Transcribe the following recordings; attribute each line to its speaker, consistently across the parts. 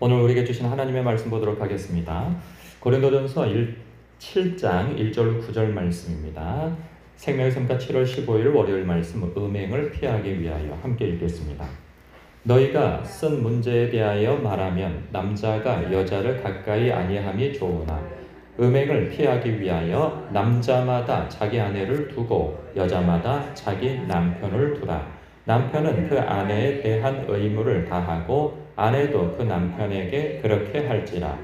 Speaker 1: 오늘 우리에게 주신 하나님의 말씀 보도록 하겠습니다. 고린도전서 7장 1절 9절 말씀입니다. 생명의 샘가 7월 15일 월요일 말씀 음행을 피하기 위하여 함께 읽겠습니다. 너희가 쓴 문제에 대하여 말하면 남자가 여자를 가까이 아니함이 좋으나 음행을 피하기 위하여 남자마다 자기 아내를 두고 여자마다 자기 남편을 두라. 남편은 그 아내에 대한 의무를 다하고 아내도 그 남편에게 그렇게 할지라.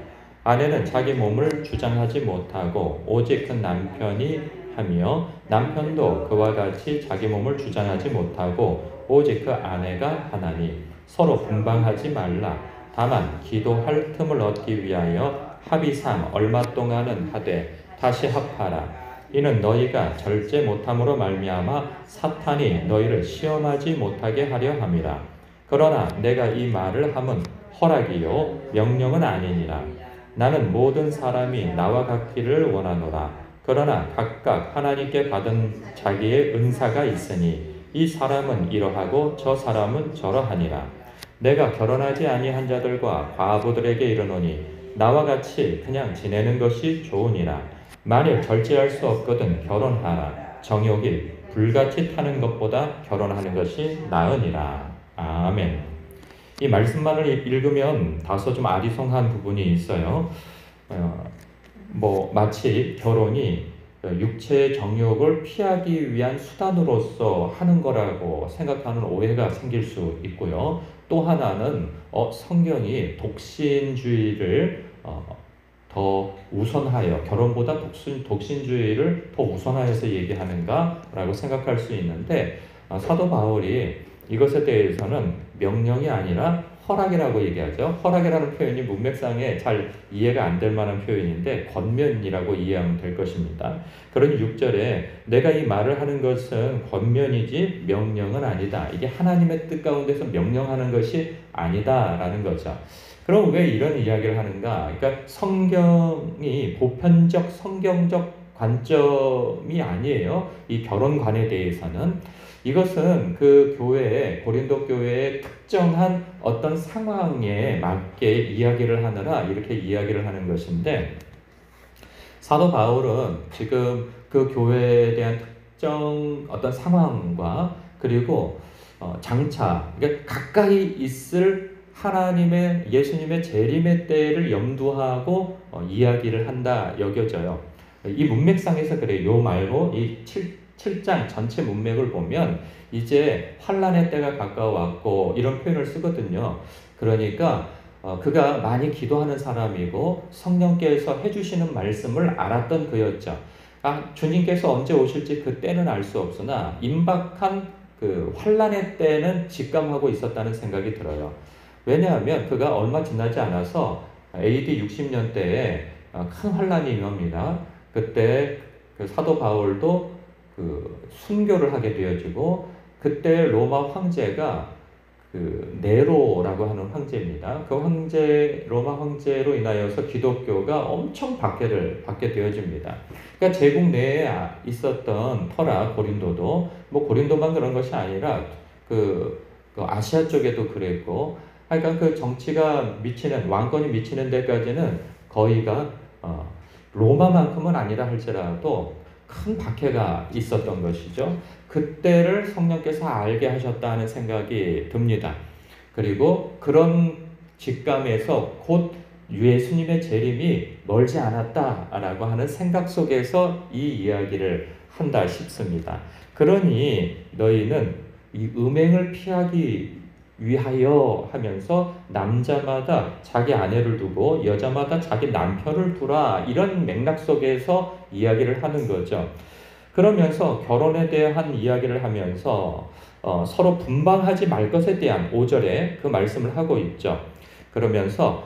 Speaker 1: 아내는 자기 몸을 주장하지 못하고 오직 그 남편이 하며 남편도 그와 같이 자기 몸을 주장하지 못하고 오직 그 아내가 하나니 서로 분방하지 말라. 다만 기도할 틈을 얻기 위하여 합의상 얼마 동안은 하되 다시 합하라. 이는 너희가 절제 못함으로 말미암아 사탄이 너희를 시험하지 못하게 하려 함이라. 그러나 내가 이 말을 함은 허락이요 명령은 아니니라. 나는 모든 사람이 나와 같기를 원하노라. 그러나 각각 하나님께 받은 자기의 은사가 있으니 이 사람은 이러하고 저 사람은 저러하니라. 내가 결혼하지 아니한 자들과 과부들에게 이르노니 나와 같이 그냥 지내는 것이 좋으니라. 만일 절제할 수 없거든 결혼하라. 정욕이 불같이 타는 것보다 결혼하는 것이 나으니라. 아멘. 이 말씀만을 읽으면 다소 좀 아리송한 부분이 있어요. 마치 결혼이 육체의 정욕을 피하기 위한 수단으로서 하는 거라고 생각하는 오해가 생길 수 있고요. 또 하나는 성경이 독신주의를 더 우선하여 결혼보다 독신주의를 더 우선하여서 얘기하는가라고 생각할 수 있는데 사도 바울이 이것에 대해서는 명령이 아니라 허락이라고 얘기하죠. 허락이라는 표현이 문맥상에 잘 이해가 안 될 만한 표현인데 권면이라고 이해하면 될 것입니다. 그러니 6절에 내가 이 말을 하는 것은 권면이지 명령은 아니다. 이게 하나님의 뜻 가운데서 명령하는 것이 아니다라는 거죠. 그럼 왜 이런 이야기를 하는가? 그러니까 성경이 보편적 성경적 관점이 아니에요. 이 결혼관에 대해서는 이것은 그 교회의 고린도 교회의 특정한 어떤 상황에 맞게 이야기를 하느라 이렇게 이야기를 하는 것인데 사도 바울은 지금 그 교회에 대한 특정 어떤 상황과 그리고 장차 그러니까 가까이 있을 하나님의 예수님의 재림의 때를 염두하고 이야기를 한다 여겨져요. 이 문맥상에서 그래요. 요 말고 이 7장 전체 문맥을 보면 이제 환란의 때가 가까워왔고 이런 표현을 쓰거든요. 그러니까 그가 많이 기도하는 사람이고 성령께서 해주시는 말씀을 알았던 그였죠. 주님께서 언제 오실지 그 때는 알 수 없으나 임박한 그 환란의 때는 직감하고 있었다는 생각이 들어요. 왜냐하면 그가 얼마 지나지 않아서 AD 60년대에 큰 환란이 임합니다. 그때 그 사도 바울도 그 순교를 하게 되어지고 그때 로마 황제가 그 네로라고 하는 황제입니다. 그 로마 황제로 인하여서 기독교가 엄청 박해를 되어집니다. 그러니까 제국 내에 있었던 터라 고린도도 고린도만 그런 것이 아니라 그 아시아 쪽에도 그랬고 그러니까 그 정치가 왕권이 미치는 데까지는 거의가 로마만큼은 아니라 할지라도 큰 박해가 있었던 것이죠. 그때를 성령께서 알게 하셨다는 생각이 듭니다. 그리고 그런 직감에서 곧 예수님의 재림이 멀지 않았다라고 하는 생각 속에서 이 이야기를 한다 싶습니다. 그러니 너희는 이 음행을 피하기 위하여 하면서 남자마다 자기 아내를 두고 여자마다 자기 남편을 두라 이런 맥락 속에서 이야기를 하는 거죠. 그러면서 결혼에 대한 이야기를 하면서 서로 분방하지 말 것에 대한 5절에 그 말씀을 하고 있죠. 그러면서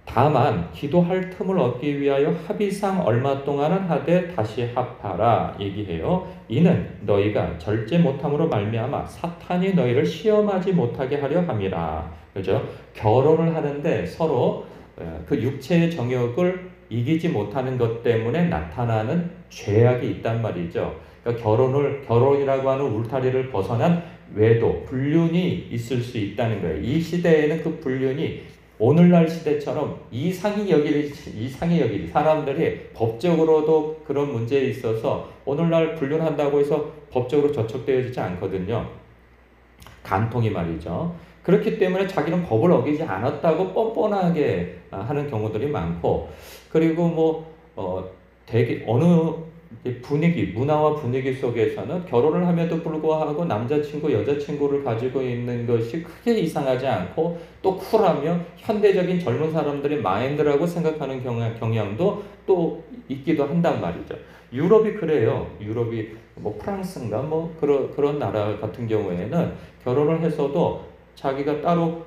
Speaker 1: 다만 기도할 틈을 얻기 위하여 합의상 얼마 동안은 하되 다시 합하라 얘기해요. 이는 너희가 절제 못함으로 말미암아 사탄이 너희를 시험하지 못하게 하려 함이라. 그죠? 결혼을 하는데 서로 그 육체의 정욕을 이기지 못하는 것 때문에 나타나는 죄악이 있단 말이죠. 그러니까 결혼이라고 하는 울타리를 벗어난 외도, 불륜이 있을 수 있다는 거예요. 이 시대에는 그 불륜이 오늘날 시대처럼 이상이 여기리 사람들이 법적으로도 그런 문제에 있어서 오늘날 불륜한다고 해서 법적으로 저촉되어지지 않거든요. 간통이 말이죠. 그렇기 때문에 자기는 법을 어기지 않았다고 뻔뻔하게 하는 경우들이 많고, 그리고 되게 어느 분위기, 문화와 분위기 속에서는 결혼을 함에도 불구하고 남자친구, 여자친구를 가지고 있는 것이 크게 이상하지 않고 또 쿨하며 현대적인 젊은 사람들의 마인드라고 생각하는 경향도 또 있기도 한단 말이죠. 유럽이 그래요. 유럽이 프랑스인가 그런 나라 같은 경우에는 결혼을 해서도 자기가 따로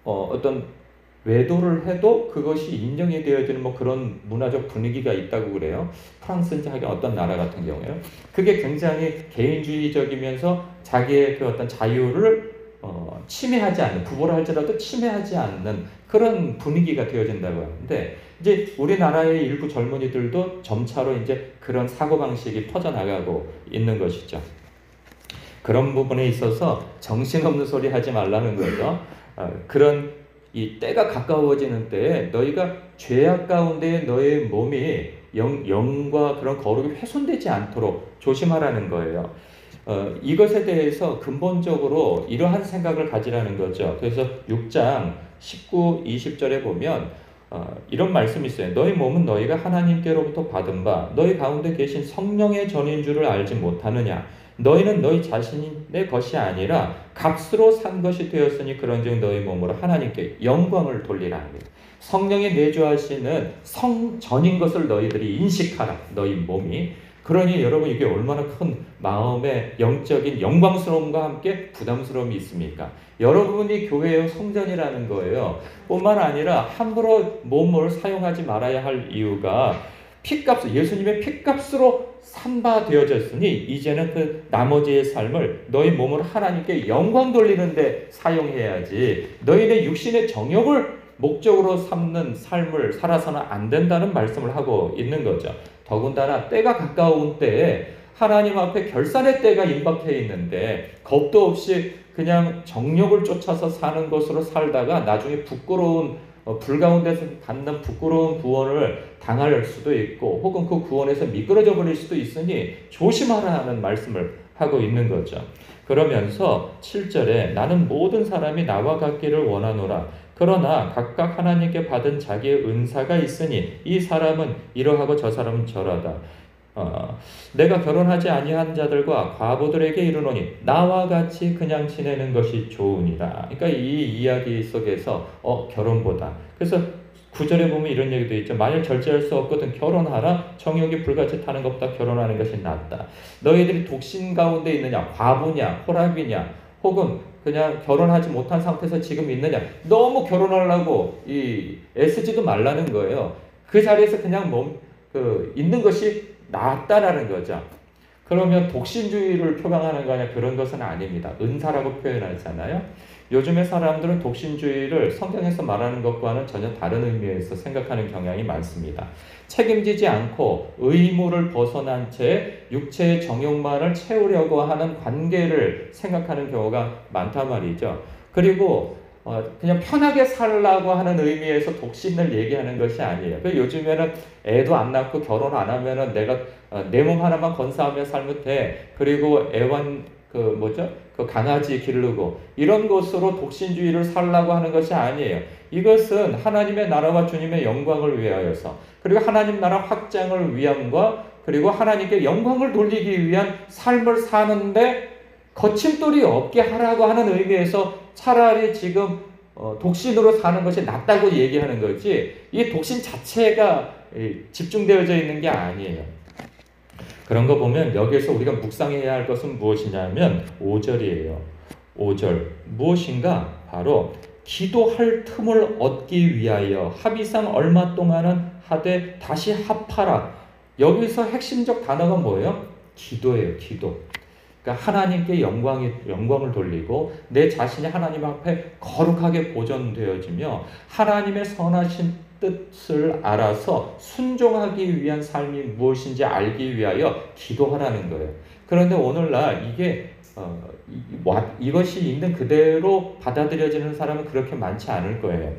Speaker 1: 어떤 외도를 해도 그것이 인정이 되어지는 그런 문화적 분위기가 있다고 그래요. 프랑스인지 하긴 어떤 나라 같은 경우에요. 그게 굉장히 개인주의적이면서 자기의 그 어떤 자유를 침해하지 않는, 부부를 할지라도 침해하지 않는 그런 분위기가 되어진다고 하는데, 이제 우리나라의 일부 젊은이들도 점차로 이제 그런 사고방식이 퍼져나가고 있는 것이죠. 그런 부분에 있어서 정신없는 소리 하지 말라는 거죠. 그런 이 때가 가까워지는 때에 너희가 죄악 가운데 너의 몸이 영과 그런 거룩이 훼손되지 않도록 조심하라는 거예요. 이것에 대해서 근본적으로 이러한 생각을 가지라는 거죠. 그래서 6장 19, 20절에 보면 이런 말씀이 있어요. 너희 몸은 너희가 하나님께로부터 받은 바 너희 가운데 계신 성령의 전인 줄을 알지 못하느냐. 너희는 너희 자신의 것이 아니라 값으로 산 것이 되었으니 그런즉 너희 몸으로 하나님께 영광을 돌리라. 성령이 내주하시는 성전인 것을 너희들이 인식하라. 너희 몸이. 그러니 여러분 이게 얼마나 큰 마음의 영적인 영광스러움과 함께 부담스러움이 있습니까? 여러분이 교회의 성전이라는 거예요. 뿐만 아니라 함부로 몸을 사용하지 말아야 할 이유가 예수님의 피값으로 산바 되어졌으니 이제는 그 나머지의 삶을 너희 몸을 하나님께 영광 돌리는데 사용해야지, 너희의 육신의 정욕을 목적으로 삼는 삶을 살아서는 안 된다는 말씀을 하고 있는 거죠. 더군다나 때가 가까운 때에 하나님 앞에 결산의 때가 임박해 있는데 겁도 없이 그냥 정욕을 쫓아서 사는 것으로 살다가 나중에 부끄러운 불 가운데서 받는 부끄러운 구원을 당할 수도 있고 혹은 그 구원에서 미끄러져 버릴 수도 있으니 조심하라는 말씀을 하고 있는 거죠. 그러면서 7절에 나는 모든 사람이 나와 같기를 원하노라. 그러나 각각 하나님께 받은 자기의 은사가 있으니 이 사람은 이러하고 저 사람은 저러하다. 내가 결혼하지 아니한 자들과 과부들에게 이르노니 나와 같이 그냥 지내는 것이 좋으니라. 그러니까 이 이야기 속에서 결혼보다, 그래서 9절에 보면 이런 얘기도 있죠. 만일 절제할 수 없거든 결혼하라. 정욕이 불같이 타는 것보다 결혼하는 것이 낫다. 너희들이 독신 가운데 있느냐, 과부냐, 호랍이냐, 혹은 그냥 결혼하지 못한 상태에서 지금 있느냐, 너무 결혼하려고 애쓰지도 말라는 거예요. 그 자리에서 그냥 있는 것이 낫다라는 거죠. 그러면 독신주의를 표방하는 거냐? 그런 것은 아닙니다. 은사라고 표현하잖아요. 요즘의 사람들은 독신주의를 성경에서 말하는 것과는 전혀 다른 의미에서 생각하는 경향이 많습니다. 책임지지 않고 의무를 벗어난 채 육체의 정욕만을 채우려고 하는 관계를 생각하는 경우가 많단 말이죠. 그리고 그냥 편하게 살라고 하는 의미에서 독신을 얘기하는 것이 아니에요. 요즘에는 애도 안 낳고 결혼 안 하면은 내가 내 몸 하나만 건사하며 살면 돼. 그리고 그 강아지 기르고 이런 것으로 독신주의를 살라고 하는 것이 아니에요. 이것은 하나님의 나라와 주님의 영광을 위하여서, 그리고 하나님 나라 확장을 위함과 그리고 하나님께 영광을 돌리기 위한 삶을 사는데 거침돌이 없게 하라고 하는 의미에서 차라리 지금 독신으로 사는 것이 낫다고 얘기하는 거지, 이 독신 자체가 집중되어져 있는 게 아니에요. 그런 거 보면 여기에서 우리가 묵상해야 할 것은 무엇이냐면 5절이에요. 5절 무엇인가? 바로 기도할 틈을 얻기 위하여 합의상 얼마 동안은 하되 다시 합하라. 여기서 핵심적 단어가 뭐예요? 기도예요. 기도. 그러니까 하나님께 영광을 돌리고 내 자신이 하나님 앞에 거룩하게 보존되어지며 하나님의 선하신 뜻을 알아서 순종하기 위한 삶이 무엇인지 알기 위하여 기도하라는 거예요. 그런데 오늘날 이것이 있는 그대로 받아들여지는 사람은 그렇게 많지 않을 거예요.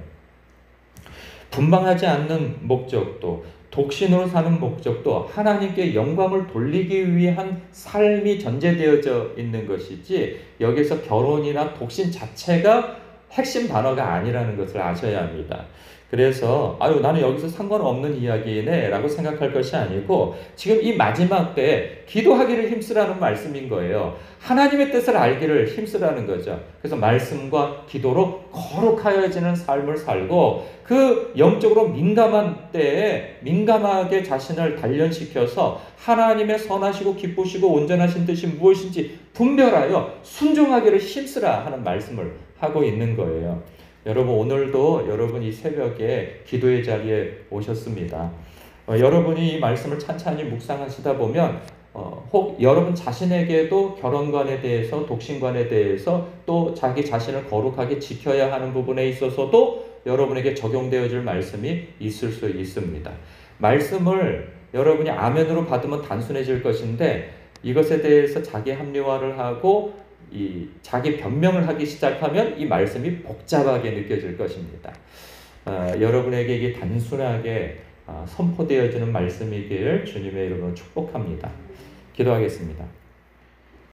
Speaker 1: 분방하지 않는 목적도, 독신으로 사는 목적도 하나님께 영광을 돌리기 위한 삶이 전제되어져 있는 것이지, 여기서 결혼이나 독신 자체가 핵심 단어가 아니라는 것을 아셔야 합니다. 그래서 아유 나는 여기서 상관없는 이야기네 라고 생각할 것이 아니고, 지금 이 마지막 때 기도하기를 힘쓰라는 말씀인 거예요. 하나님의 뜻을 알기를 힘쓰라는 거죠. 그래서 말씀과 기도로 거룩하여지는 삶을 살고, 그 영적으로 민감한 때에 민감하게 자신을 단련시켜서 하나님의 선하시고 기쁘시고 온전하신 뜻이 무엇인지 분별하여 순종하기를 힘쓰라 하는 말씀을 하고 있는 거예요. 여러분, 오늘도 여러분 이 새벽에 기도의 자리에 오셨습니다. 여러분이 이 말씀을 찬찬히 묵상하시다 보면 혹 여러분 자신에게도 결혼관에 대해서, 독신관에 대해서, 또 자기 자신을 거룩하게 지켜야 하는 부분에 있어서도 여러분에게 적용되어질 말씀이 있을 수 있습니다. 말씀을 여러분이 아멘으로 받으면 단순해질 것인데, 이것에 대해서 자기 합리화를 하고 자기 변명을 하기 시작하면 이 말씀이 복잡하게 느껴질 것입니다. 여러분에게 이게 단순하게 선포되어지는 말씀이길 주님의 이름으로 축복합니다. 기도하겠습니다.